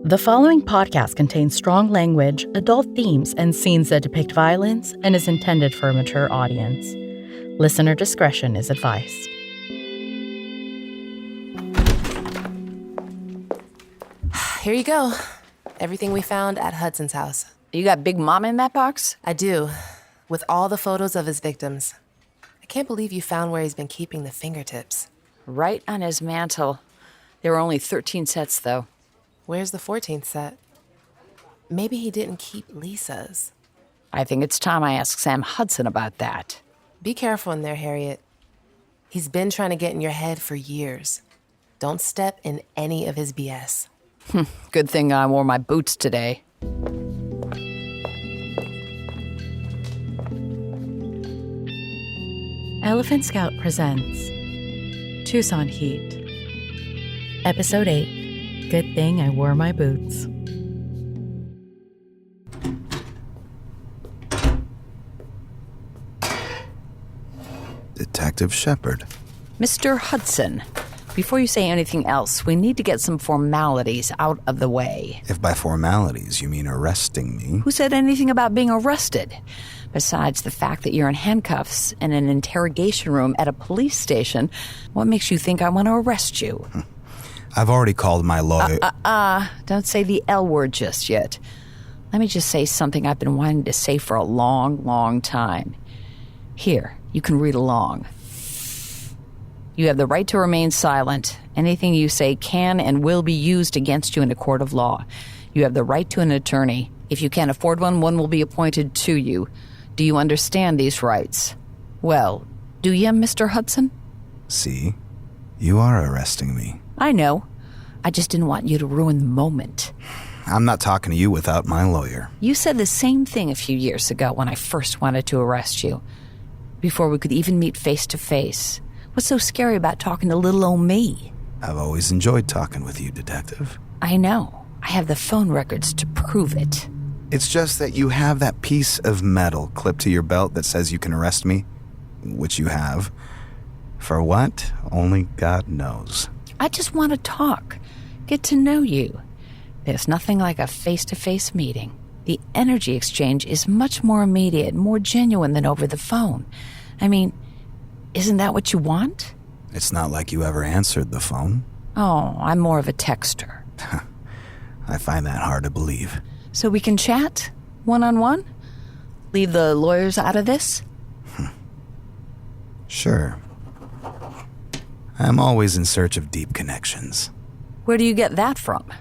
The following podcast contains strong language, adult themes, and scenes that depict violence and is intended for a mature audience. Listener discretion is advised. Here you go. Everything we found at Hudson's house. You got Big Mama in that box? I do, with all the photos of his victims. I can't believe you found where he's been keeping the fingertips. Right on his mantle. There were only 13 sets, though. Where's the 14th set? Maybe he didn't keep Lisa's. I think it's time I ask Sam Hudson about that. Be careful in there, Harriet. He's been trying to get in your head for years. Don't step in any of his BS. Good thing I wore my boots today. Elephant Scout presents Tucson Heat. Episode 8, Good Thing I Wore My Boots. Detective Shepard. Mr. Hudson, before you say anything else, we need to get some formalities out of the way. If by formalities you mean arresting me. Who said anything about being arrested? Besides the fact that you're in handcuffs in an interrogation room at a police station, what makes you think I want to arrest you? I've already called my lawyer. Don't say the L word just yet. Let me just say something I've been wanting to say for a long, long time. Here, you can read along. You have the right to remain silent. Anything you say can and will be used against you in a court of law. You have the right to an attorney. If you can't afford one, one will be appointed to you. Do you understand these rights? Well, do you, Mr. Hudson? See, you are arresting me. I know. I just didn't want you to ruin the moment. I'm not talking to you without my lawyer. You said the same thing a few years ago when I first wanted to arrest you. Before we could even meet face to face. What's so scary about talking to little old me? I've always enjoyed talking with you, Detective. I know. I have the phone records to prove it. It's just that you have that piece of metal clipped to your belt that says you can arrest me, which you have. For what? Only God knows. I just want to talk. Get to know you. There's nothing like a face-to-face meeting. The energy exchange is much more immediate, more genuine than over the phone. I mean, isn't that what you want? It's not like you ever answered the phone. Oh, I'm more of a texter. I find that hard to believe. So we can chat? One-on-one? Leave the lawyers out of this? Sure. I'm always in search of deep connections. Where do you get that from?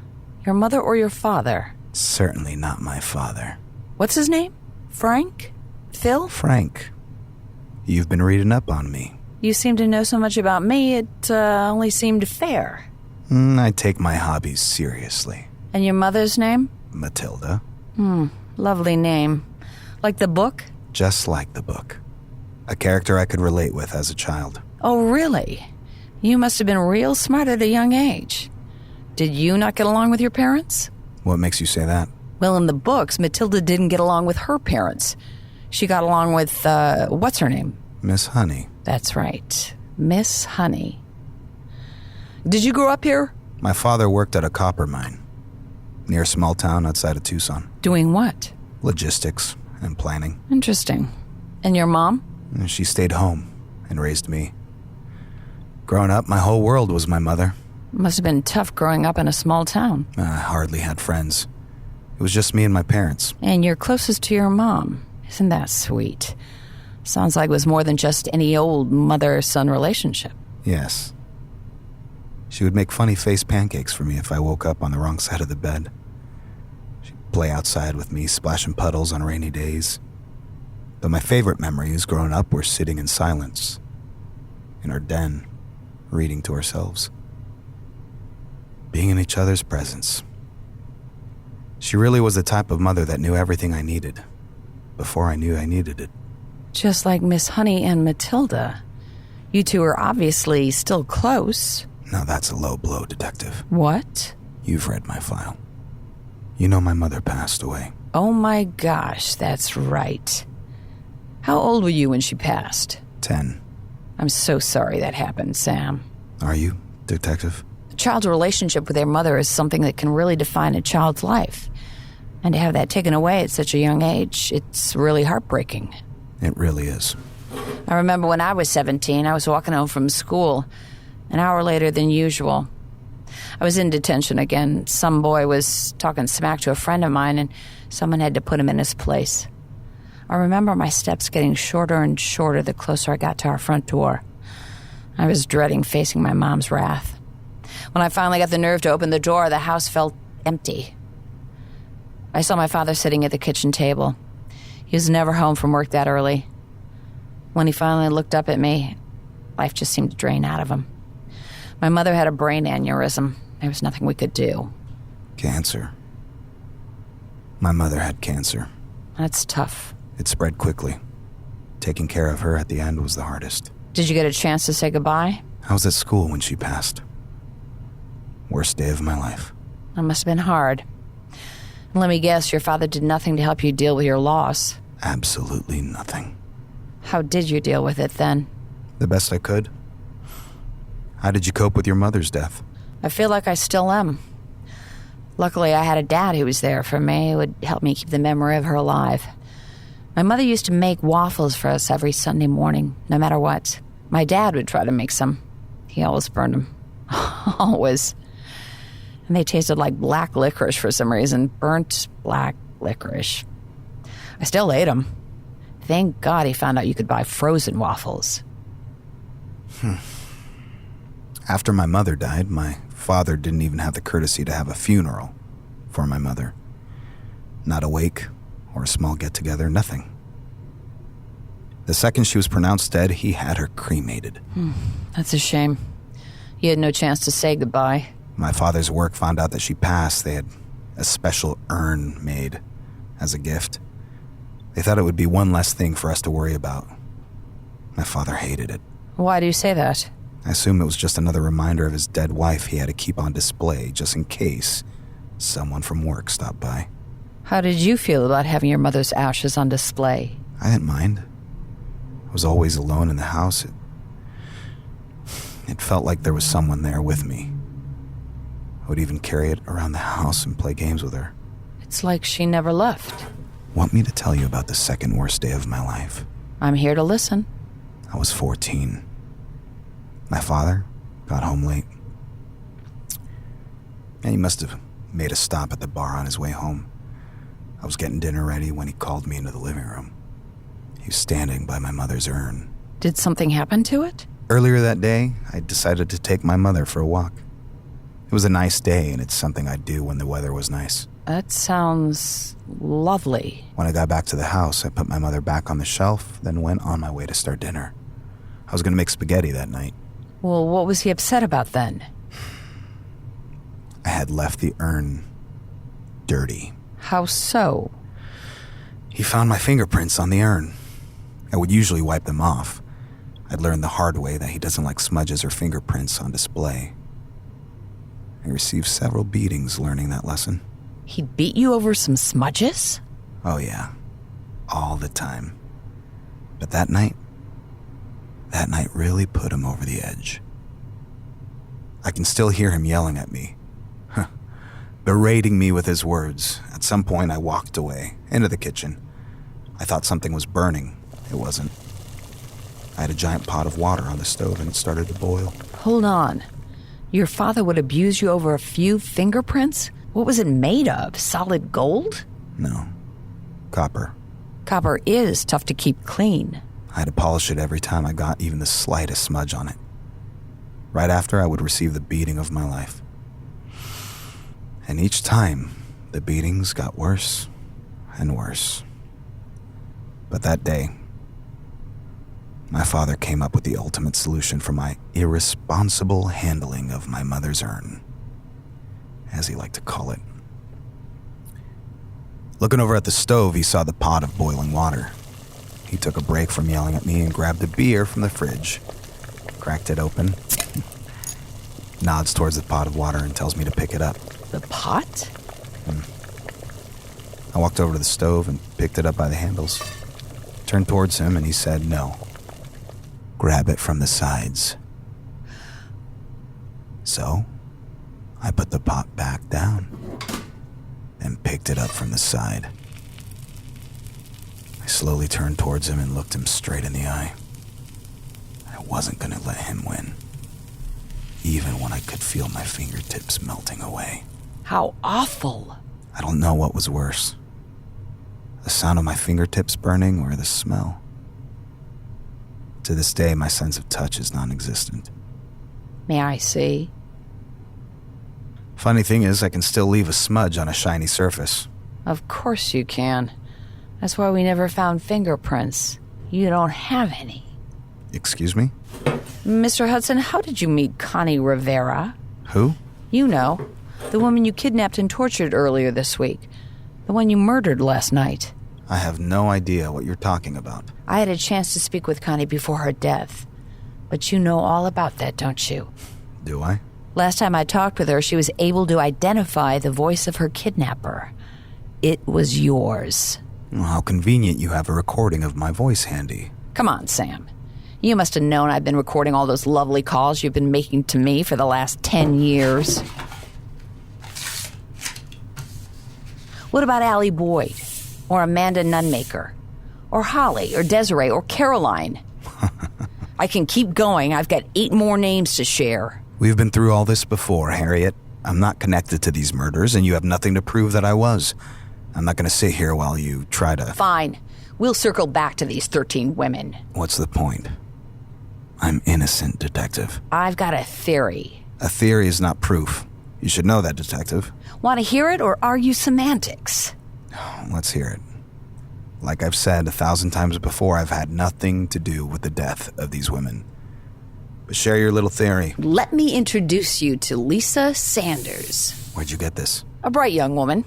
Your mother or your father? Certainly not my father. What's his name? Frank? Phil? Frank. You've been reading up on me. You seem to know so much about me, it only seemed fair. I take my hobbies seriously. And your mother's name? Matilda. Lovely name. Like the book? Just like the book. A character I could relate with as a child. Oh, really? You must have been real smart at a young age. Did you not get along with your parents? What makes you say that? Well, in the books, Matilda didn't get along with her parents. She got along with, what's her name? Miss Honey. That's right. Miss Honey. Did you grow up here? My father worked at a copper mine near a small town outside of Tucson. Doing what? Logistics and planning. Interesting. And your mom? And she stayed home and raised me. Growing up, my whole world was my mother. Must have been tough growing up in a small town. I hardly had friends. It was just me and my parents. And you're closest to your mom. Isn't that sweet? Sounds like it was more than just any old mother-son relationship. Yes. She would make funny-faced pancakes for me if I woke up on the wrong side of the bed. She'd play outside with me, splashing puddles on rainy days. But my favorite memories growing up were sitting in silence, in our den, reading to ourselves. Being in each other's presence. She really was the type of mother that knew everything I needed, before I knew I needed it. Just like Miss Honey and Matilda. You two are obviously still close. Now that's a low blow, Detective. What? You've read my file. You know my mother passed away. Oh my gosh, that's right. How old were you when she passed? 10. I'm so sorry that happened, Sam. Are you, Detective? A child's relationship with their mother is something that can really define a child's life. And to have that taken away at such a young age, it's really heartbreaking. It really is. I remember when I was 17, I was walking home from school, an hour later than usual. I was in detention again. Some boy was talking smack to a friend of mine, and someone had to put him in his place. I remember my steps getting shorter and shorter the closer I got to our front door. I was dreading facing my mom's wrath. When I finally got the nerve to open the door, the house felt empty. I saw my father sitting at the kitchen table. He was never home from work that early. When he finally looked up at me, life just seemed to drain out of him. My mother had a brain aneurysm. There was nothing we could do. Cancer. My mother had cancer. That's tough. It spread quickly. Taking care of her at the end was the hardest. Did you get a chance to say goodbye? I was at school when she passed. Worst day of my life. That must have been hard. And let me guess, your father did nothing to help you deal with your loss. Absolutely nothing. How did you deal with it then? The best I could. How did you cope with your mother's death? I feel like I still am. Luckily, I had a dad who was there for me, who would help me keep the memory of her alive. My mother used to make waffles for us every Sunday morning, no matter what. My dad would try to make some. He always burned them. Always. And they tasted like black licorice for some reason. Burnt black licorice. I still ate them. Thank God he found out you could buy frozen waffles. After my mother died, my father didn't even have the courtesy to have a funeral for my mother. Not a wake or a small get-together, nothing. The second she was pronounced dead, he had her cremated. That's a shame. You had no chance to say goodbye. My father's work found out that she passed. They had a special urn made as a gift. They thought it would be one less thing for us to worry about. My father hated it. Why do you say that? I assume it was just another reminder of his dead wife he had to keep on display just in case someone from work stopped by. How did you feel about having your mother's ashes on display? I didn't mind. I was always alone in the house. It felt like there was someone there with me. I would even carry it around the house and play games with her. It's like she never left. Want me to tell you about the second worst day of my life? I'm here to listen. I was 14. My father got home late. And he must have made a stop at the bar on his way home. I was getting dinner ready when he called me into the living room. He was standing by my mother's urn. Did something happen to it? Earlier that day, I decided to take my mother for a walk. It was a nice day, and it's something I'd do when the weather was nice. That sounds lovely. When I got back to the house, I put my mother back on the shelf, then went on my way to start dinner. I was going to make spaghetti that night. Well, what was he upset about then? I had left the urn dirty. How so? He found my fingerprints on the urn. I would usually wipe them off. I'd learned the hard way that he doesn't like smudges or fingerprints on display. I received several beatings learning that lesson. He beat you over some smudges? Oh yeah, all the time. But that night really put him over the edge. I can still hear him yelling at me, berating me with his words. At some point, I walked away, into the kitchen. I thought something was burning. It wasn't. I had a giant pot of water on the stove and it started to boil. Hold on. Your father would abuse you over a few fingerprints? What was it made of? Solid gold? No. Copper. Copper is tough to keep clean. I had to polish it every time I got even the slightest smudge on it. Right after, I would receive the beating of my life. And each time, the beatings got worse and worse. But that day, my father came up with the ultimate solution for my irresponsible handling of my mother's urn, as he liked to call it. Looking over at the stove, he saw the pot of boiling water. He took a break from yelling at me and grabbed a beer from the fridge, cracked it open, nods towards the pot of water and tells me to pick it up. The pot? I walked over to the stove and picked it up by the handles. Turned towards him and he said, "No. Grab it from the sides." So, I put the pot back down and picked it up from the side. I slowly turned towards him and looked him straight in the eye. I wasn't going to let him win, even when I could feel my fingertips melting away. How awful. I don't know what was worse, the sound of my fingertips burning or the smell. To this day, my sense of touch is non-existent. May I see? Funny thing is, I can still leave a smudge on a shiny surface. Of course you can. That's why we never found fingerprints. You don't have any. Excuse me? Mr. Hudson, how did you meet Connie Rivera? Who? You know, the woman you kidnapped and tortured earlier this week. The one you murdered last night. I have no idea what you're talking about. I had a chance to speak with Connie before her death. But you know all about that, don't you? Do I? Last time I talked with her, she was able to identify the voice of her kidnapper. It was yours. Well, how convenient you have a recording of my voice handy. Come on, Sam. You must have known I've been recording all those lovely calls you've been making to me for the last 10 years. What about Allie Boyd? Or Amanda Nunmaker? Or Holly? Or Desiree? Or Caroline? I can keep going. I've got 8 more names to share. We've been through all this before, Harriet. I'm not connected to these murders, and you have nothing to prove that I was. I'm not going to sit here while you try to... Fine. We'll circle back to these 13 women. What's the point? I'm innocent, Detective. I've got a theory. A theory is not proof. You should know that, Detective. Want to hear it, or argue semantics? Let's hear it. Like I've said 1,000 times before, I've had nothing to do with the death of these women. But share your little theory. Let me introduce you to Lisa Sanders. Where'd you get this? A bright young woman.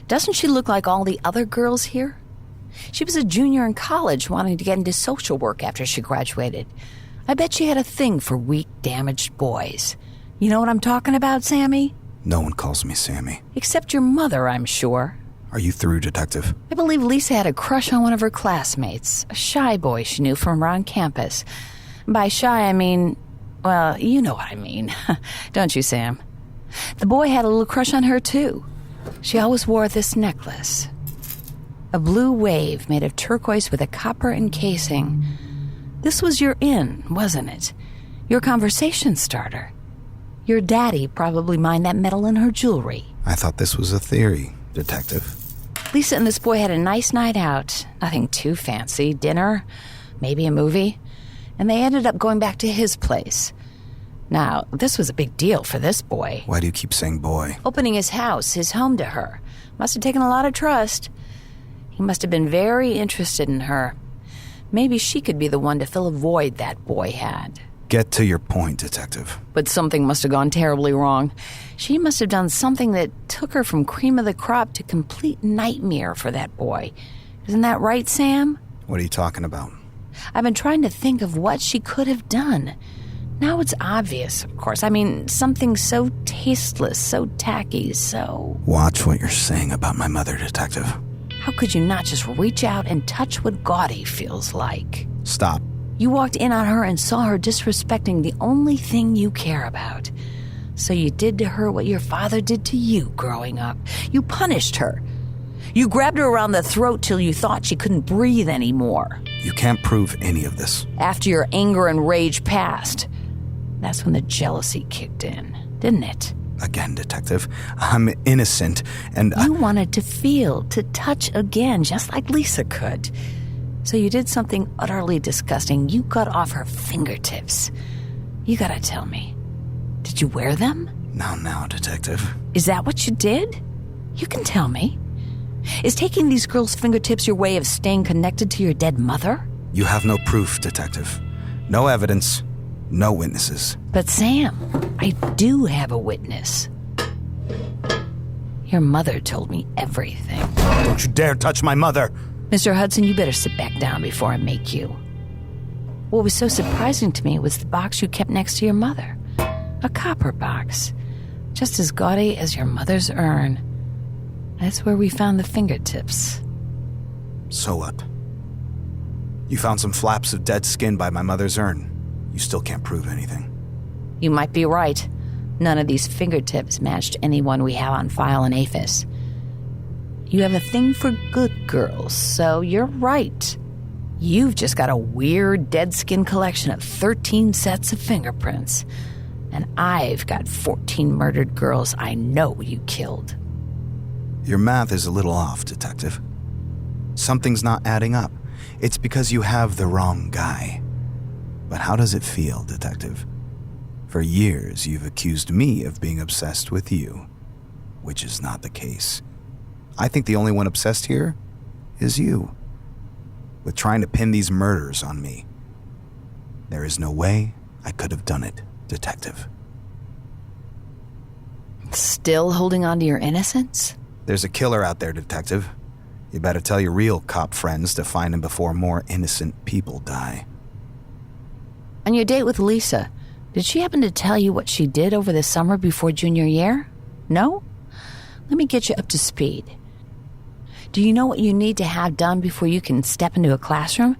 Doesn't she look like all the other girls here? She was a junior in college wanting to get into social work after she graduated. I bet she had a thing for weak, damaged boys. You know what I'm talking about, Sammy? No one calls me Sammy. Except your mother, I'm sure. Are you through, Detective? I believe Lisa had a crush on one of her classmates, a shy boy she knew from around campus. By shy, I mean, well, you know what I mean. Don't you, Sam? The boy had a little crush on her, too. She always wore this necklace. A blue wave made of turquoise with a copper encasing. This was your in, wasn't it? Your conversation starter. Your daddy probably mined that metal in her jewelry. I thought this was a theory, Detective. Lisa and this boy had a nice night out. Nothing too fancy. Dinner, maybe a movie. And they ended up going back to his place. Now, this was a big deal for this boy. Why do you keep saying boy? Opening his house, his home to her. Must have taken a lot of trust. He must have been very interested in her. Maybe she could be the one to fill a void that boy had. Get to your point, Detective. But something must have gone terribly wrong. She must have done something that took her from cream of the crop to complete nightmare for that boy. Isn't that right, Sam? What are you talking about? I've been trying to think of what she could have done. Now it's obvious, of course. I mean, something so tasteless, so tacky, so... Watch what you're saying about my mother, Detective. How could you not just reach out and touch what gaudy feels like? Stop. You walked in on her and saw her disrespecting the only thing you care about. So you did to her what your father did to you growing up. You punished her. You grabbed her around the throat till you thought she couldn't breathe anymore. You can't prove any of this. After your anger and rage passed, that's when the jealousy kicked in, didn't it? Again, Detective, I'm innocent, and You wanted to feel, to touch again, just like Lisa could. So you did something utterly disgusting. You cut off her fingertips. You gotta tell me, did you wear them? Now, Detective. Is that what you did? You can tell me. Is taking these girls' fingertips your way of staying connected to your dead mother? You have no proof, Detective. No evidence, no witnesses. But Sam, I do have a witness. Your mother told me everything. Don't you dare touch my mother! Mr. Hudson, you better sit back down before I make you. What was so surprising to me was the box you kept next to your mother. A copper box, just as gaudy as your mother's urn. That's where we found the fingertips. So what? You found some flaps of dead skin by my mother's urn. You still can't prove anything. You might be right, None of these fingertips matched anyone we have on file in APHIS. You have a thing for good girls, so you're right. You've just got a weird dead skin collection of 13 sets of fingerprints. And I've got 14 murdered girls I know you killed. Your math is a little off, Detective. Something's not adding up. It's because you have the wrong guy. But how does it feel, Detective? For years, you've accused me of being obsessed with you, which is not the case. I think the only one obsessed here is you, with trying to pin these murders on me. There is no way I could have done it, Detective. Still holding on to your innocence? There's a killer out there, Detective. You better tell your real cop friends to find him before more innocent people die. On your date with Lisa, did she happen to tell you what she did over the summer before junior year? No? Let me get you up to speed. Do you know what you need to have done before you can step into a classroom?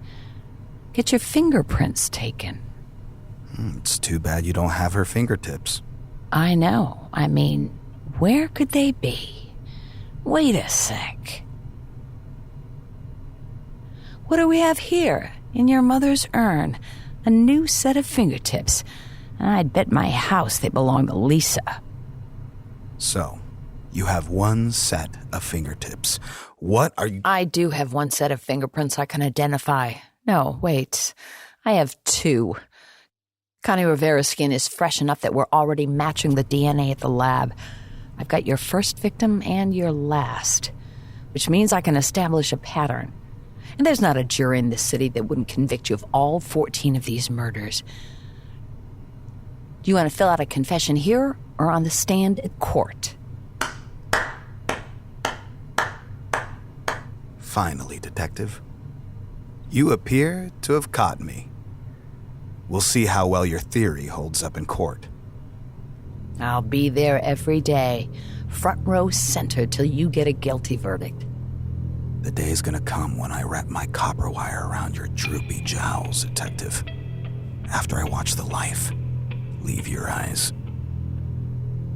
Get your fingerprints taken. It's too bad you don't have her fingertips. I know. I mean, where could they be? Wait a sec. What do we have here? In your mother's urn. A new set of fingertips. I'd bet my house they belong to Lisa. So, you have one set of fingertips. What are you... I do have one set of fingerprints I can identify. No, wait. I have two. Connie Rivera's skin is fresh enough that we're already matching the DNA at the lab. I've got your first victim and your last, which means I can establish a pattern. And there's not a jury in this city that wouldn't convict you of all 14 of these murders. Do you want to fill out a confession here or on the stand at court? Finally, Detective. You appear to have caught me. We'll see how well your theory holds up in court. I'll be there every day, front row center till you get a guilty verdict. The day's gonna come when I wrap my copper wire around your droopy jowls, Detective. After I watch the life leave your eyes.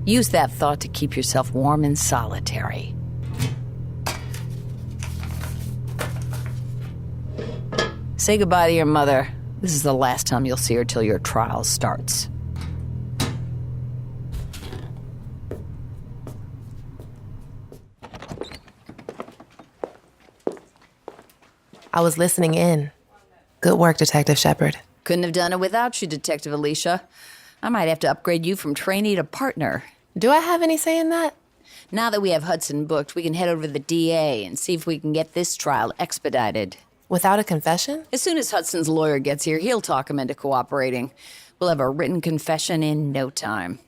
Use that thought to keep yourself warm and solitary. Say goodbye to your mother. This is the last time you'll see her till your trial starts. I was listening in. Good work, Detective Shepard. Couldn't have done it without you, Detective Alicia. I might have to upgrade you from trainee to partner. Do I have any say in that? Now that we have Hudson booked, we can head over to the DA and see if we can get this trial expedited. Without a confession? As soon as Hudson's lawyer gets here, he'll talk him into cooperating. We'll have a written confession in no time.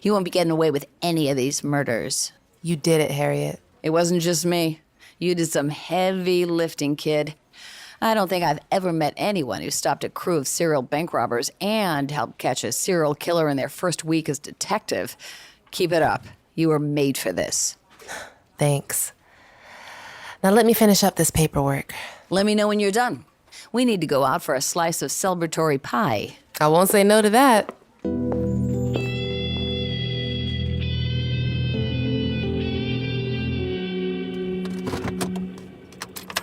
You won't be getting away with any of these murders. You did it, Harriet. It wasn't just me. You did some heavy lifting, kid. I don't think I've ever met anyone who stopped a crew of serial bank robbers and helped catch a serial killer in their first week as detective. Keep it up. You were made for this. Thanks. Now let me finish up this paperwork. Let me know when you're done. We need to go out for a slice of celebratory pie. I won't say no to that.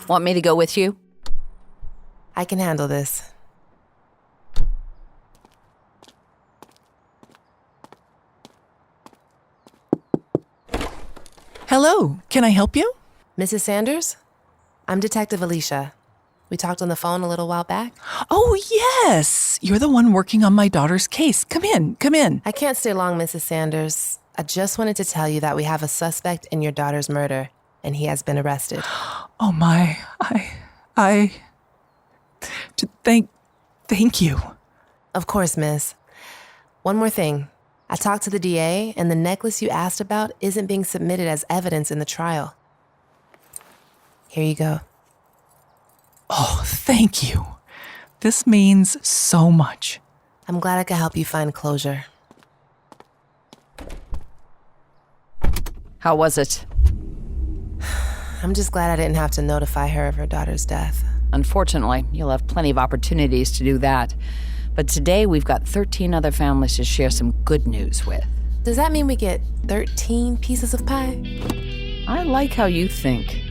Want me to go with you? I can handle this. Hello, can I help you? Mrs. Sanders? I'm Detective Alicia. We talked on the phone a little while back. Oh, yes. You're the one working on my daughter's case. Come in, come in. I can't stay long, Mrs. Sanders. I just wanted to tell you that we have a suspect in your daughter's murder, and he has been arrested. Oh, my. Thank you. Of course, miss. One more thing. I talked to the DA, and the necklace you asked about isn't being submitted as evidence in the trial. Here you go. Oh, thank you. This means so much. I'm glad I could help you find closure. How was it? I'm just glad I didn't have to notify her of her daughter's death. Unfortunately, you'll have plenty of opportunities to do that. But today we've got 13 other families to share some good news with. Does that mean we get 13 pieces of pie? I like how you think.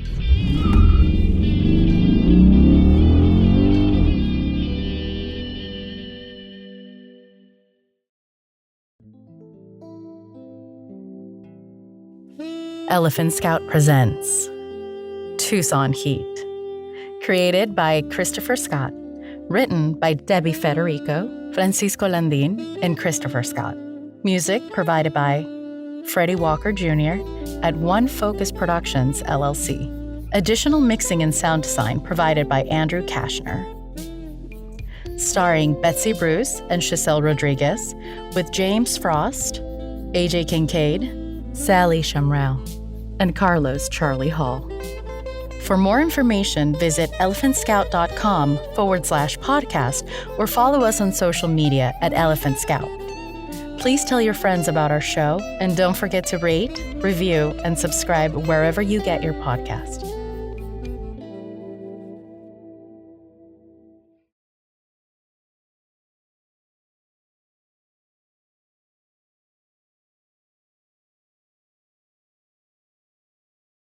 Elephant Scout presents Tucson Heat. Created by Christopher Scott. Written by Debbie Federico, Francisco Landin, and Christopher Scott. Music provided by Freddie Walker Jr. at One Focus Productions, LLC. Additional mixing and sound design provided by Andrew Kashner. Starring Betsy Bruce and Chezale Rodriguez, with James Frost, AJ Kincaid, Sally Shamrell, and Carlos Charlie Hall. For more information, visit elephantscout.com/podcast or follow us on social media at Elephant Scout. Please tell your friends about our show, and don't forget to rate, review, and subscribe wherever you get your podcast.